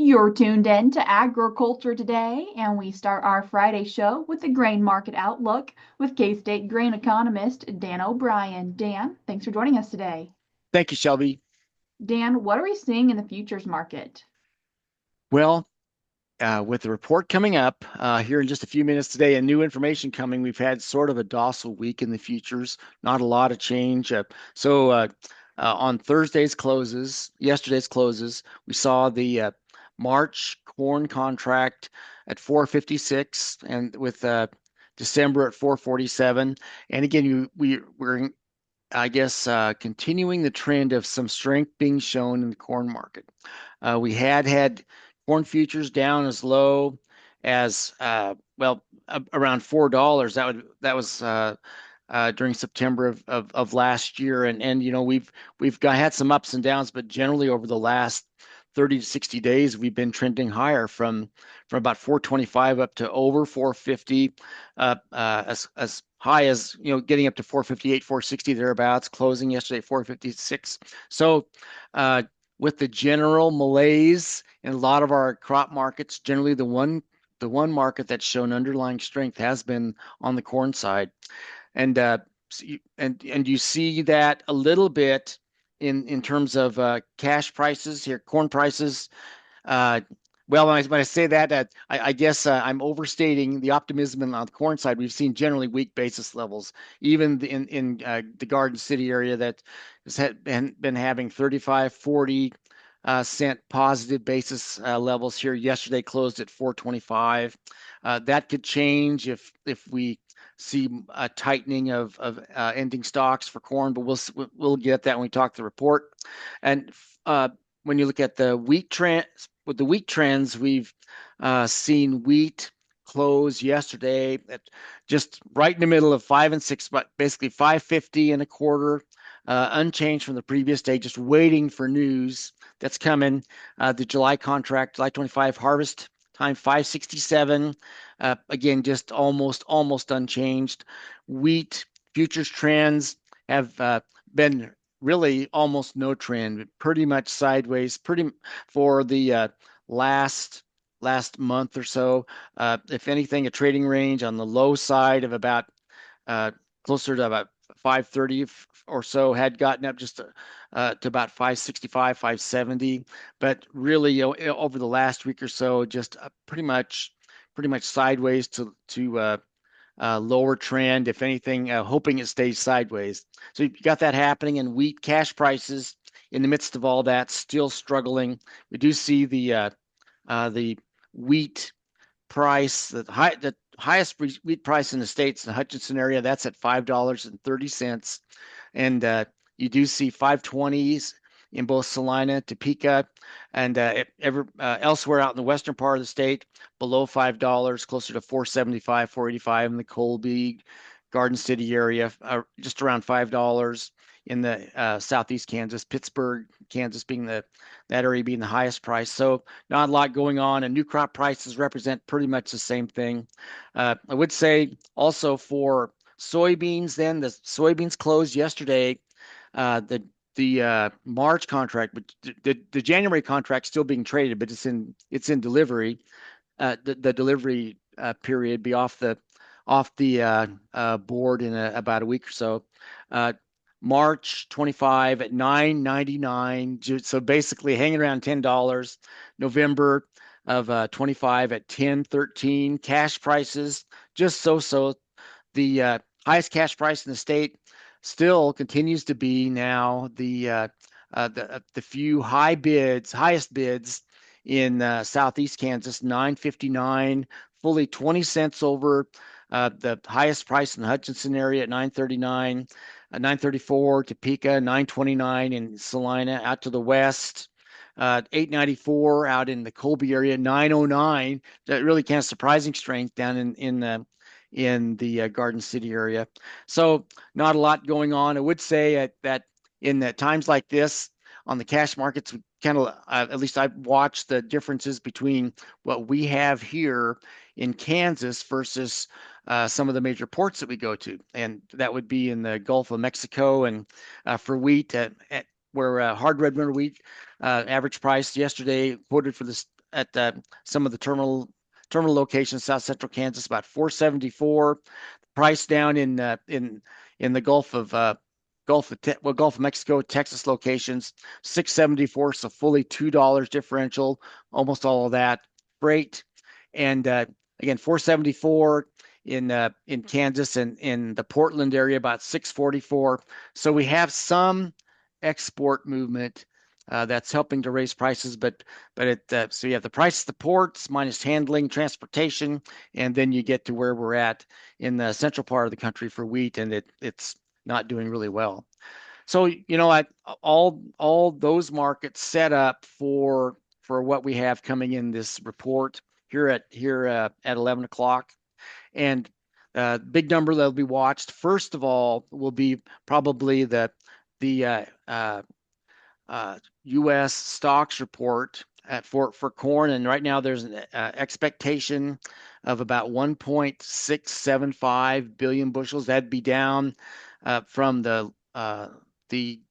You're tuned in to Agriculture Today, and we start our Friday show with the grain market outlook with K-State grain economist Dan O'Brien. Dan, thanks for joining us today. Thank you, Shelby. Dan, what are we seeing in the futures market? Well, with the report coming up here in just a few minutes today and new information coming, we've had sort of a docile week in the futures, not a lot of change. On yesterday's closes, we saw the March corn contract at 456 and with December at 447. And again, we're I guess continuing the trend of some strength being shown in the corn market. We had corn futures down as low as around $4. That was during September of last year, and had some ups and downs, but generally over the last 30 to 60 days, we've been trending higher from about 425 up to over 450, as high as getting up to 458, 460 thereabouts, closing yesterday at 456. So with the general malaise in a lot of our crop markets, generally the one market that's shown underlying strength has been on the corn side, and you see that a little bit in terms of cash prices here, corn prices. Uh, well, when I say that, I guess I'm overstating the optimism on the corn side. We've seen generally weak basis levels, even in the Garden City area that been having 35, 40 cent positive basis levels here. Yesterday closed at 425. That could change if we see a tightening of ending stocks for corn, but we'll get that when we talk the report. And when you look at the wheat trend, with the wheat trends, we've seen wheat close yesterday at just right in the middle of 5 and 6, but basically 550 and a quarter, unchanged from the previous day, just waiting for news that's coming. The July contract, July 25 harvest time 567. Again, just almost unchanged. Wheat futures trends have been really almost no trend, pretty much sideways, pretty for the last month or so. If anything, a trading range on the low side of about uh, closer to about 530 or so, had gotten up just to about 565, 570, but really over the last week or so, just pretty much sideways to lower trend, if anything, hoping it stays sideways. So you've got that happening, and wheat cash prices in the midst of all that still struggling. We do see the wheat price, the highest wheat price in the states, the Hutchinson area, that's at $5.30, and you do see 520s in both Salina, Topeka, and elsewhere out in the western part of the state, below $5, closer to 475, 485 in the Colby, Garden City area, just around $5 in the southeast Kansas, Pittsburgh, Kansas being that area being the highest price. So not a lot going on, and new crop prices represent pretty much the same thing. I would say also for soybeans, then the soybeans closed yesterday. The March contract, but the January contract still being traded, but it's in delivery. The delivery period be off the board in about a week or so. Uh, March 25 at 9.99, so basically hanging around $10. November of 25 at 10.13. Cash prices just so. The highest cash price in the state still continues to be now the few highest bids in southeast Kansas, 9.59, fully 20 cents over the highest price in the Hutchinson area at 9.39, 9.34 Topeka, 9.29 in Salina. Out to the west, 8.94 out in the Colby area, 9.09. That really kind of surprising strength down in the Garden City area. So not a lot going on. I would say that in the times like this on the cash markets, kind of at least I've watched the differences between what we have here in Kansas versus some of the major ports that we go to, and that would be in the Gulf of Mexico. And for wheat, where hard red winter wheat average price yesterday quoted for this at some of the terminal locations, South Central Kansas, about 474. Price down in the Gulf of Mexico, Texas locations, 674. So fully $2 differential, almost all of that. Freight and again 474 in Kansas and in the Portland area about 644. So we have some export movement that's helping to raise prices, but so you have the price of the ports minus handling, transportation, and then you get to where we're at in the central part of the country for wheat, and it's not doing really well. So all those markets set up for what we have coming in this report here at 11 o'clock. And big number that'll be watched. First of all, will be probably the U.S. stocks report for corn, and right now there's an expectation of about 1.675 billion bushels. That'd be down from the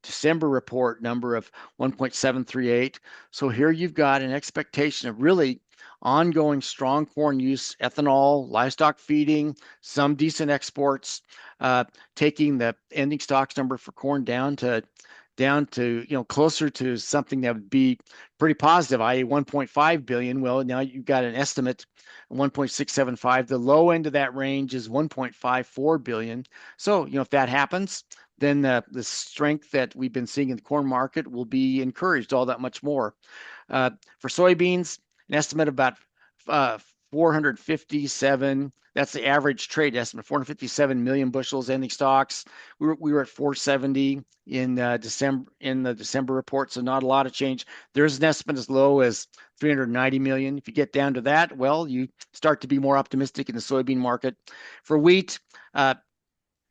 December report number of 1.738. So here you've got an expectation of really ongoing strong corn use, ethanol, livestock feeding, some decent exports, taking the ending stocks number for corn down to closer to something that would be pretty positive, i.e. 1.5 billion. Well, now you've got an estimate 1.675. The low end of that range is 1.54 billion. So, if that happens, then the strength that we've been seeing in the corn market will be encouraged all that much more. For soybeans, an estimate about 457. That's the average trade estimate, 457 million bushels ending stocks. We were at 470 in the December report, so not a lot of change. There's an estimate as low as 390 million. If you get down to that, well, you start to be more optimistic in the soybean market. For wheat,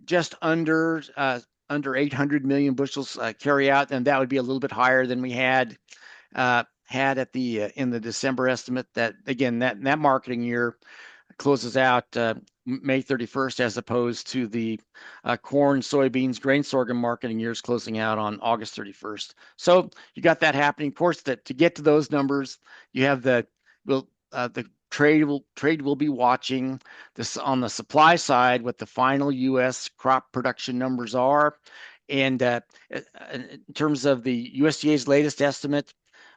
just under 800 million bushels carry out, and that would be a little bit higher than we had at the in the December estimate. That again, that marketing year closes out May 31st, as opposed to the corn, soybeans, grain sorghum marketing years closing out on August 31st. So you got that happening. Of course, that to get to those numbers, you have the trade will be watching this on the supply side what the final U.S. crop production numbers are, and in terms of the USDA's latest estimate,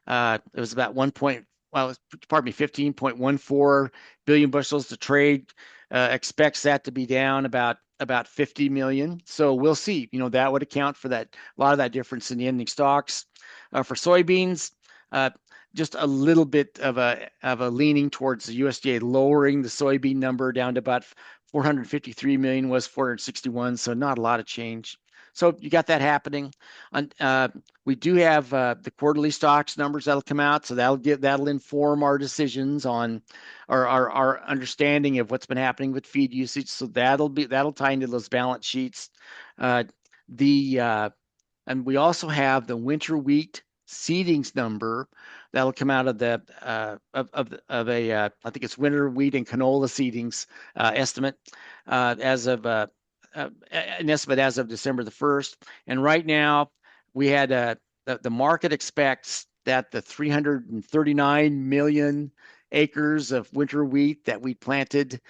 it was about 15.14 billion bushels. The trade expects that to be down about 50 million. So we'll see. That would account for that, a lot of that difference in the ending stocks. For soybeans, just a little bit of a leaning towards the USDA lowering the soybean number down to about 453 million, was 461, so not a lot of change. So you got that happening. We do have the quarterly stocks numbers that'll come out, so that'll inform our decisions on our understanding of what's been happening with feed usage. So that'll tie into those balance sheets. The and we also have the winter wheat seedings number that'll come out of the I think it's winter wheat and canola seedings estimate as of an estimate as of December the 1st. And right now we had the market expects that the 339 million acres of winter wheat that we planted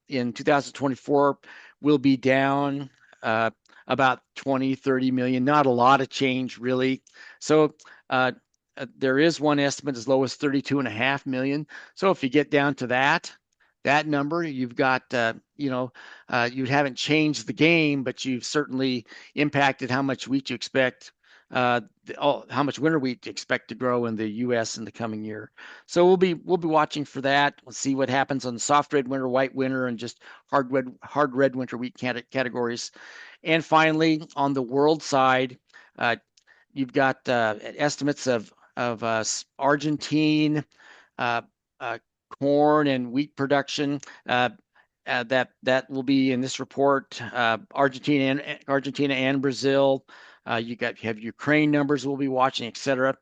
in 2024 will be down about 20-30 million. Not a lot of change, really. So there is one estimate as low as 32.5 million. So if you get down to that number, you've got, you haven't changed the game, but you've certainly impacted how much wheat you expect, how much winter wheat you expect to grow in the U.S. in the coming year. So we'll be watching for that. We'll see what happens on the soft red winter, white winter, and just hard red winter wheat categories. And finally, on the world side, you've got estimates of Argentine corn and wheat production that will be in this report. Argentina and Brazil. You have Ukraine numbers we'll be watching, etc.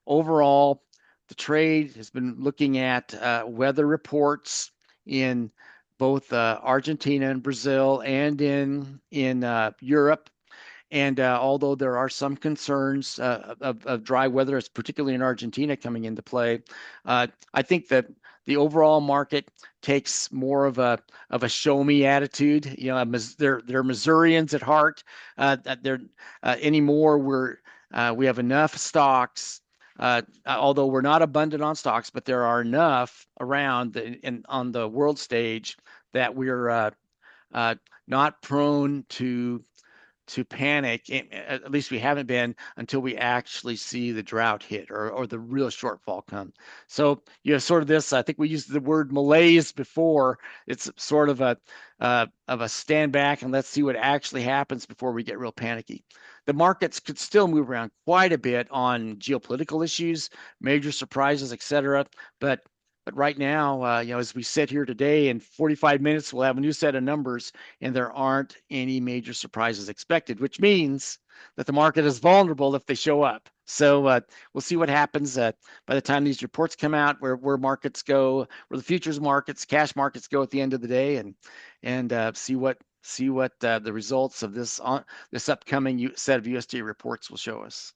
Overall, the trade has been looking at weather reports in both Argentina and Brazil and in Europe. And although there are some concerns of dry weather, particularly in Argentina, coming into play, I think that the overall market takes more of a show me attitude. You know, they're Missourians at heart. That they're anymore. We have enough stocks. Although we're not abundant on stocks, but there are enough around on the world stage that we're uh, not prone to panic. At least we haven't been until we actually see the drought hit or the real shortfall come. So you have sort of this. I think we used the word malaise before. It's sort of a stand back and let's see what actually happens before we get real panicky. The markets could still move around quite a bit on geopolitical issues, major surprises, et cetera. But but right now, as we sit here today, in 45 minutes, we'll have a new set of numbers, and there aren't any major surprises expected, which means that the market is vulnerable if they show up. So we'll see what happens by the time these reports come out, where markets go, where the futures markets, cash markets go at the end of the day, and see what the results of this upcoming set of USDA reports will show us.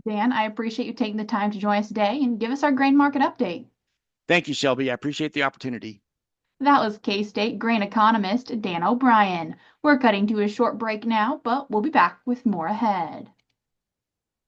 Dan, I appreciate you taking the time to join us today and give us our grain market update. Thank you, Shelby. I appreciate the opportunity. That was K-State grain economist Dan O'Brien. We're cutting to a short break now, but we'll be back with more ahead.